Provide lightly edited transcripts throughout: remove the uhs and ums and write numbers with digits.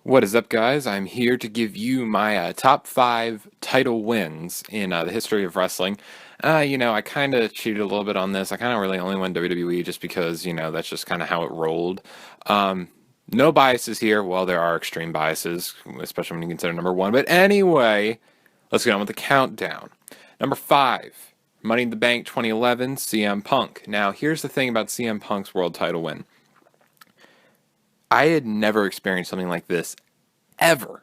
What is up, guys? I'm here to give you my top five title wins in the history of wrestling. I kind of cheated a little bit on this. I kind of really only went WWE just because, that's just kind of how it rolled. Um, no biases here. Well, there are extreme biases, especially when you consider number one. But anyway, let's get on with the countdown. Number five, Money in the Bank 2011, CM Punk. Now, here's the thing about CM Punk's world title win. I had never experienced something like this ever.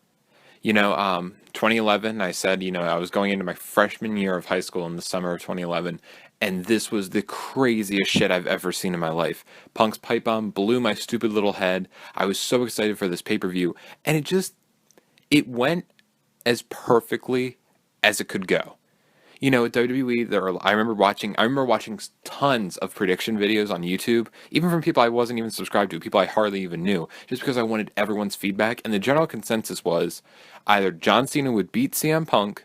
2011, I said, I was going into my freshman year of high school in the summer of 2011, and this was the craziest shit I've ever seen in my life. Punk's pipe bomb blew my stupid little head. I was so excited for this pay-per-view, and it went as perfectly as it could go. At WWE, I remember watching tons of prediction videos on YouTube, even from people I wasn't even subscribed to, people I hardly even knew, just because I wanted everyone's feedback. And the general consensus was either John Cena would beat CM Punk,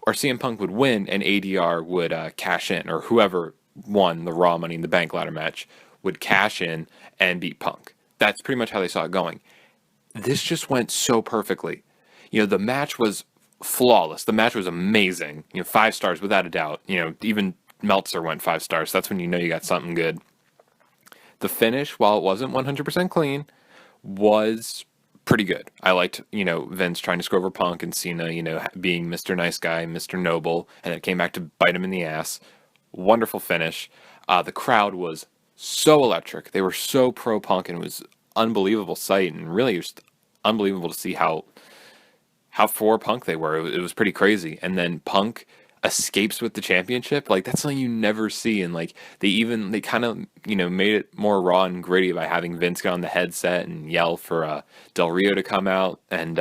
or CM Punk would win and ADR would cash in, or whoever won the Raw Money in the Bank ladder match would cash in and beat Punk. That's pretty much how they saw it going. This just went so perfectly. The match was flawless. The match was amazing. 5 stars without a doubt. Even Meltzer went 5 stars. That's when you know you got something good. The finish, while it wasn't 100% clean, was pretty good. I liked, Vince trying to screw over Punk and Cena, being Mr. Nice Guy, Mr. Noble, and it came back to bite him in the ass. Wonderful finish. The crowd was so electric. They were so pro Punk, and it was unbelievable sight, and really just unbelievable to see how for Punk they were. It was pretty crazy. And then Punk escapes with the championship. Like, that's something you never see. And like they kind of made it more raw and gritty by having Vince get on the headset and yell for Del Rio to come out, and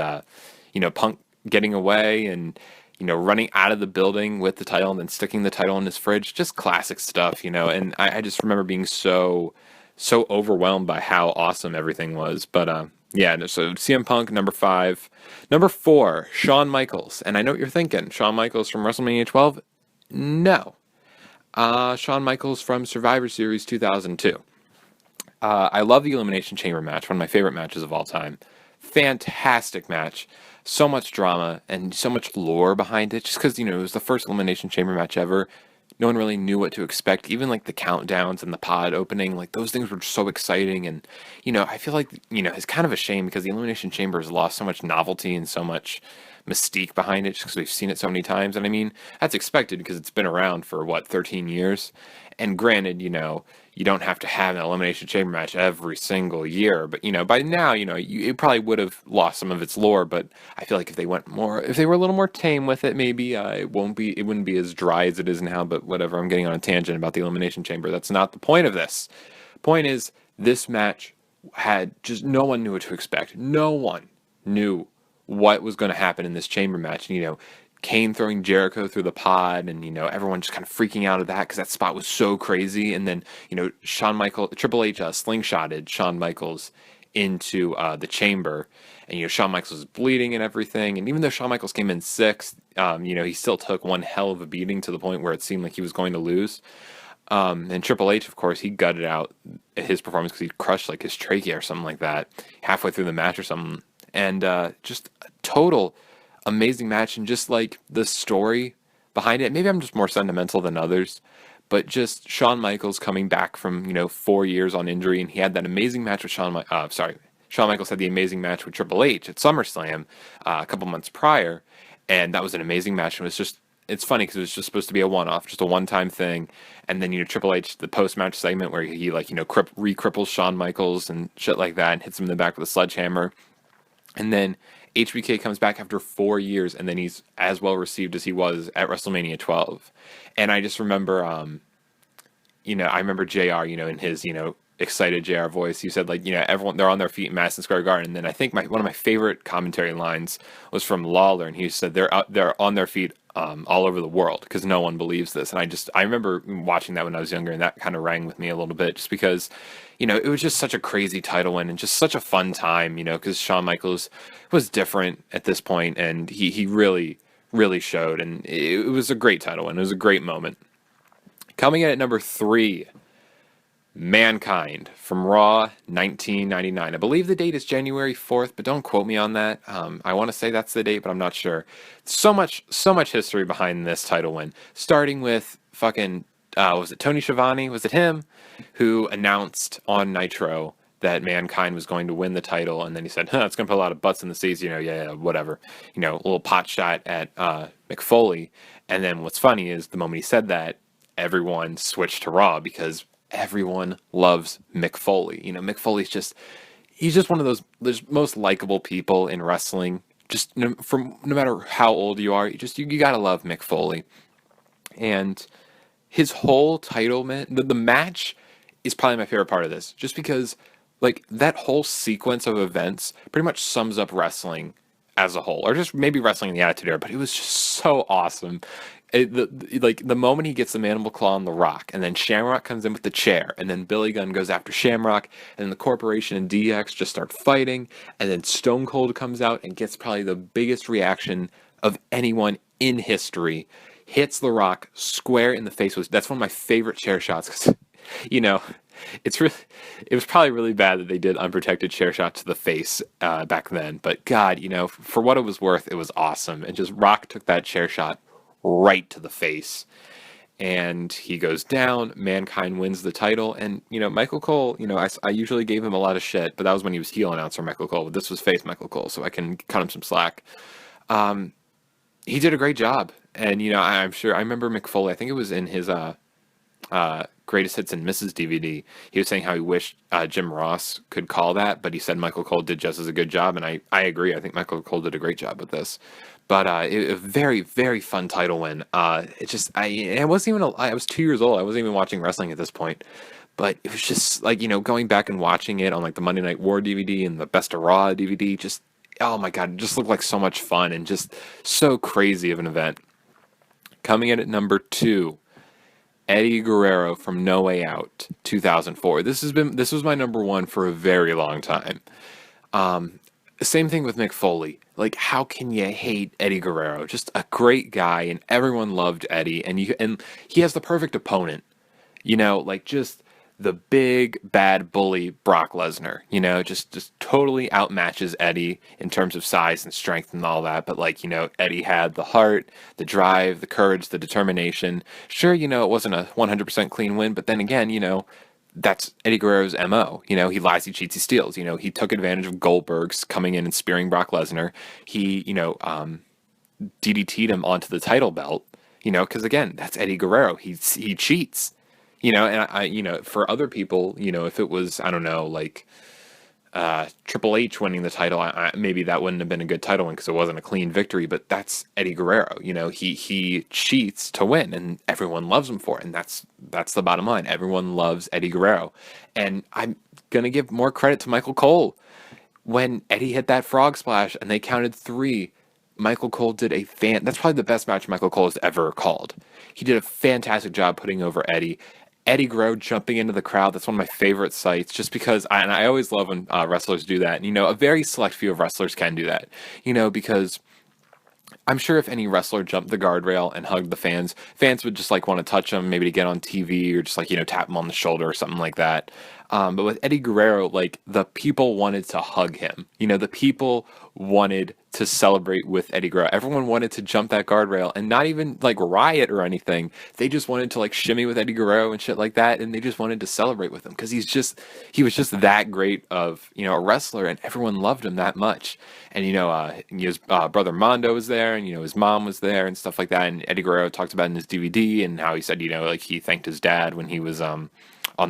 Punk getting away and running out of the building with the title and then sticking the title in his fridge. Just classic stuff. And I just remember being so overwhelmed by how awesome everything was. But yeah, so CM Punk, number five. Number four, Shawn Michaels. And I know what you're thinking. Shawn Michaels from WrestleMania 12? No. Shawn Michaels from Survivor Series 2002. I love the Elimination Chamber match, one of my favorite matches of all time. Fantastic match. So much drama and so much lore behind it, just because, it was the first Elimination Chamber match ever. No one really knew what to expect. Even like the countdowns and the pod opening, like those things were so exciting. And, I feel like, it's kind of a shame because the Elimination Chamber has lost so much novelty and so much mystique behind it just because we've seen it so many times. And I mean, that's expected because it's been around for 13 years. And granted, you don't have to have an Elimination Chamber match every single year, but by now, it probably would have lost some of its lore. But I feel like if they were a little more tame with it, maybe it wouldn't be as dry as it is now. But whatever, I'm getting on a tangent about the Elimination Chamber. That's not the point of this. Point is, this match had just no one knew what to expect. No one knew what was going to happen in this chamber match. Kane throwing Jericho through the pod, and everyone just kind of freaking out at that because that spot was so crazy. And then Triple H slingshotted Shawn Michaels into the chamber, and Shawn Michaels was bleeding and everything. And even though Shawn Michaels came in sixth, he still took one hell of a beating to the point where it seemed like he was going to lose. And Triple H, of course, he gutted out his performance because he crushed like his trachea or something like that halfway through the match or something. And just a total amazing match, and just like the story behind it. Maybe I'm just more sentimental than others, but just Shawn Michaels coming back from 4 years on injury, and he had that amazing match with Shawn Michaels had the amazing match with Triple H at SummerSlam a couple months prior, and that was an amazing match. And it's funny because it was just supposed to be a one-off, just a one-time thing. And then Triple H, the post-match segment where he re-cripples Shawn Michaels and shit like that, and hits him in the back with a sledgehammer. And then HBK comes back after 4 years, and then he's as well received as he was at WrestleMania 12. And I just remember, I remember JR, in his, excited JR voice, he said, everyone, they're on their feet in Madison Square Garden. And then I think one of my favorite commentary lines was from Lawler, and he said they're on their feet all over the world because no one believes this. And I remember watching that when I was younger, and that kind of rang with me a little bit just because, it was just such a crazy title win and just such a fun time, because Shawn Michaels was different at this point, and he really, really showed. And it was a great title win. It was a great moment. Coming in at number three, Mankind from Raw 1999. I believe the date is January 4th, but don't quote me on that. I want to say that's the date, but I'm not sure. So much history behind this title win. Starting with fucking, was it Tony Schiavone? Was it him who announced on Nitro that Mankind was going to win the title, and then he said, it's going to put a lot of butts in the seats, yeah, whatever. A little pot shot at Mick Foley. And then what's funny is the moment he said that, everyone switched to Raw because everyone loves Mick Foley. Mick Foley's he's just one of those most likable people in wrestling. Just no matter how old you are, you gotta love Mick Foley. And his whole title, man, the match is probably my favorite part of this, just because like that whole sequence of events pretty much sums up wrestling as a whole, or just maybe wrestling in the Attitude Era. But it was just so awesome. The moment he gets the mandible claw on The Rock, and then Shamrock comes in with the chair, and then Billy Gunn goes after Shamrock, and then the Corporation and DX just start fighting, and then Stone Cold comes out and gets probably the biggest reaction of anyone in history, hits The Rock square in the face. That's one of my favorite chair shots because, it was probably really bad that they did unprotected chair shot to the face back then. But God, for what it was worth, it was awesome. And just Rock took that chair shot right to the face, and he goes down. Mankind wins the title, and Michael Cole, I usually gave him a lot of shit, but that was when he was heel announcer Michael Cole. This was face Michael Cole, so I can cut him some slack. He did a great job, and I'm sure I remember Mick Foley. I think it was in his Greatest Hits and Misses DVD. He was saying how he wished Jim Ross could call that, but he said Michael Cole did just as a good job, and I agree. I think Michael Cole did a great job with this. But it was a very, very fun title win. I was 2 years old. I wasn't even watching wrestling at this point. But it was just like, going back and watching it on like the Monday Night War DVD and the Best of Raw DVD, just, oh my God, it just looked like so much fun and just so crazy of an event. Coming in at number 2, Eddie Guerrero from No Way Out, 2004. This was my number 1 for a very long time. Same thing with Mick Foley. Like, how can you hate Eddie Guerrero? Just a great guy, and everyone loved Eddie. And he has the perfect opponent. Just the big bad bully Brock Lesnar. Just totally outmatches Eddie in terms of size and strength and all that. But Eddie had the heart, the drive, the courage, the determination. Sure, it wasn't a 100% clean win, but then again, that's Eddie Guerrero's MO. He lies, he cheats, he steals. He took advantage of Goldberg's coming in and spearing Brock Lesnar. He, DDT'd him onto the title belt, because again, that's Eddie Guerrero. He cheats, and for other people, if it was, I don't know, like Triple H winning the title, maybe that wouldn't have been a good title win because it wasn't a clean victory, but that's Eddie Guerrero. He cheats to win, and everyone loves him for it, and that's the bottom line. Everyone loves Eddie Guerrero. And I'm going to give more credit to Michael Cole. When Eddie hit that frog splash and they counted 3, Michael Cole did that's probably the best match Michael Cole has ever called. He did a fantastic job putting over Eddie. Eddie Guerrero jumping into the crowd, that's one of my favorite sights, just because I always love when wrestlers do that. And, a very select few of wrestlers can do that, because I'm sure if any wrestler jumped the guardrail and hugged the fans would just want to touch him, maybe to get on TV, or just tap him on the shoulder or something like that. But with Eddie Guerrero, the people wanted to hug him. The people wanted to celebrate with Eddie Guerrero. Everyone wanted to jump that guardrail, and not even riot or anything. They just wanted to shimmy with Eddie Guerrero and shit like that, and they just wanted to celebrate with him because he was just that great of a wrestler, and everyone loved him that much. And his brother Mondo was there, and his mom was there and stuff like that. And Eddie Guerrero talked about in his DVD and how he said he thanked his dad when he was on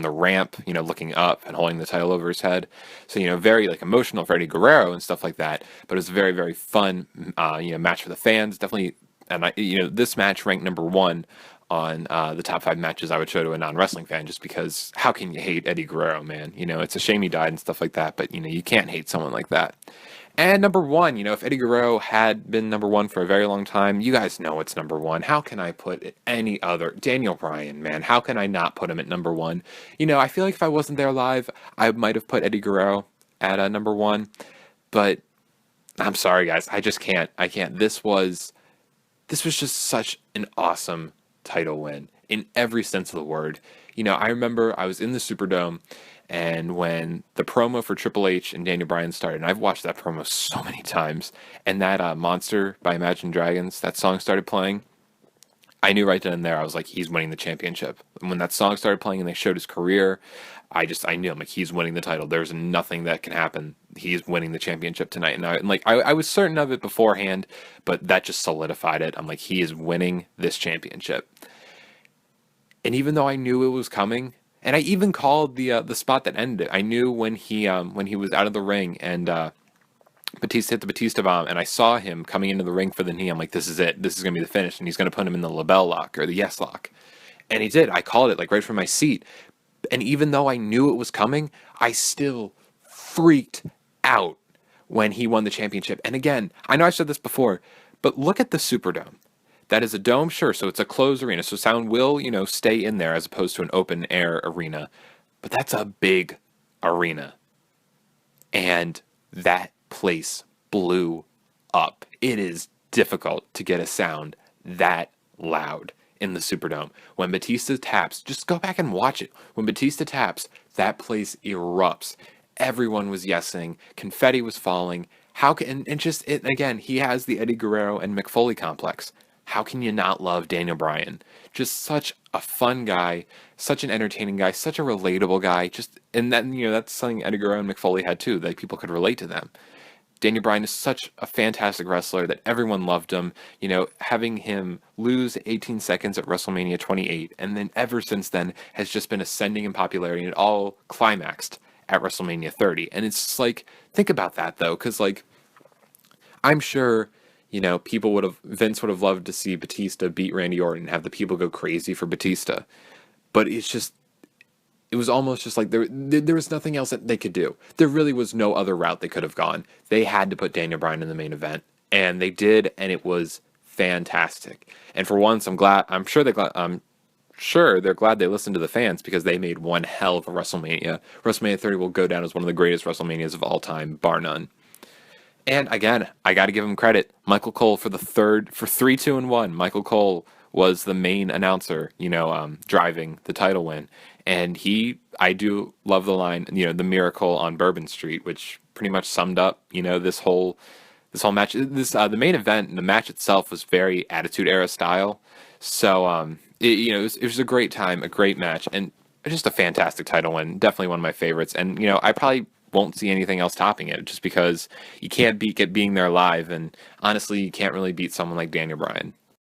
the ramp, looking up and holding the title over his head. So, very emotional for Eddie Guerrero and stuff like that. But it was a very, very fun, match for the fans. Definitely. And this match ranked number 1 on the top 5 matches I would show to a non-wrestling fan, just because how can you hate Eddie Guerrero, man? It's a shame he died and stuff like that, but you can't hate someone like that. And number 1, if Eddie Guerrero had been number 1 for a very long time, you guys know it's number 1. How can I put any other? Daniel Bryan, man, how can I not put him at number 1? I feel like if I wasn't there live, I might have put Eddie Guerrero at number 1, but I'm sorry, guys, I just can't. I can't. This was just such an awesome title win in every sense of the word. I remember I was in the Superdome, and when the promo for Triple H and Daniel Bryan started, and I've watched that promo so many times, and that Monster by Imagine Dragons, that song started playing, I knew right then and there, I was like, he's winning the championship. And when that song started playing and they showed his career, I knew, I'm like, he's winning the title. There's nothing that can happen. He's winning the championship tonight. I was certain of it beforehand, but that just solidified it. I'm like, he is winning this championship. And even though I knew it was coming, and I even called the spot that ended it. I knew when he was out of the ring and Batista hit the Batista bomb, and I saw him coming into the ring for the knee. I'm like, this is it. This is going to be the finish, and he's going to put him in the LaBelle lock or the yes lock. And he did. I called it like right from my seat. And even though I knew it was coming, I still freaked out when he won the championship. And again, I know I said this before, but look at the Superdome. That is a dome, sure, so it's a closed arena, so sound will, stay in there as opposed to an open air arena. But that's a big arena. And that place blew up. It is difficult to get a sound that loud in the Superdome. When Batista taps, just go back and watch it. When Batista taps, that place erupts. Everyone was yesing. Confetti was falling. Again, he has the Eddie Guerrero and Mick Foley complex. How can you not love Daniel Bryan? Just such a fun guy, such an entertaining guy, such a relatable guy. That's something Eddie Guerrero and Mick Foley had too, that people could relate to them. Daniel Bryan is such a fantastic wrestler that everyone loved him. Having him lose 18 seconds at WrestleMania 28, and then ever since then has just been ascending in popularity, and it all climaxed at WrestleMania 30. And it's just like, think about that though, because I'm sure, Vince would have loved to see Batista beat Randy Orton and have the people go crazy for Batista. But it was almost just like there was nothing else that they could do. There really was no other route they could have gone. They had to put Daniel Bryan in the main event, and they did, and it was fantastic. And for once, I'm sure they're glad they listened to the fans, because they made one hell of a WrestleMania. WrestleMania 30 will go down as one of the greatest WrestleManias of all time, bar none. And again, I got to give him credit. Michael Cole for 3, 2, and 1. Michael Cole was the main announcer, driving the title win. And I do love the line, the miracle on Bourbon Street, which pretty much summed up, this whole match. The main event and the match itself was very Attitude Era style. So, it was a great time, a great match, and just a fantastic title win. Definitely one of my favorites. And, I probably won't see anything else topping it, just because you can't beat being there live. And honestly, you can't really beat someone like Daniel Bryan.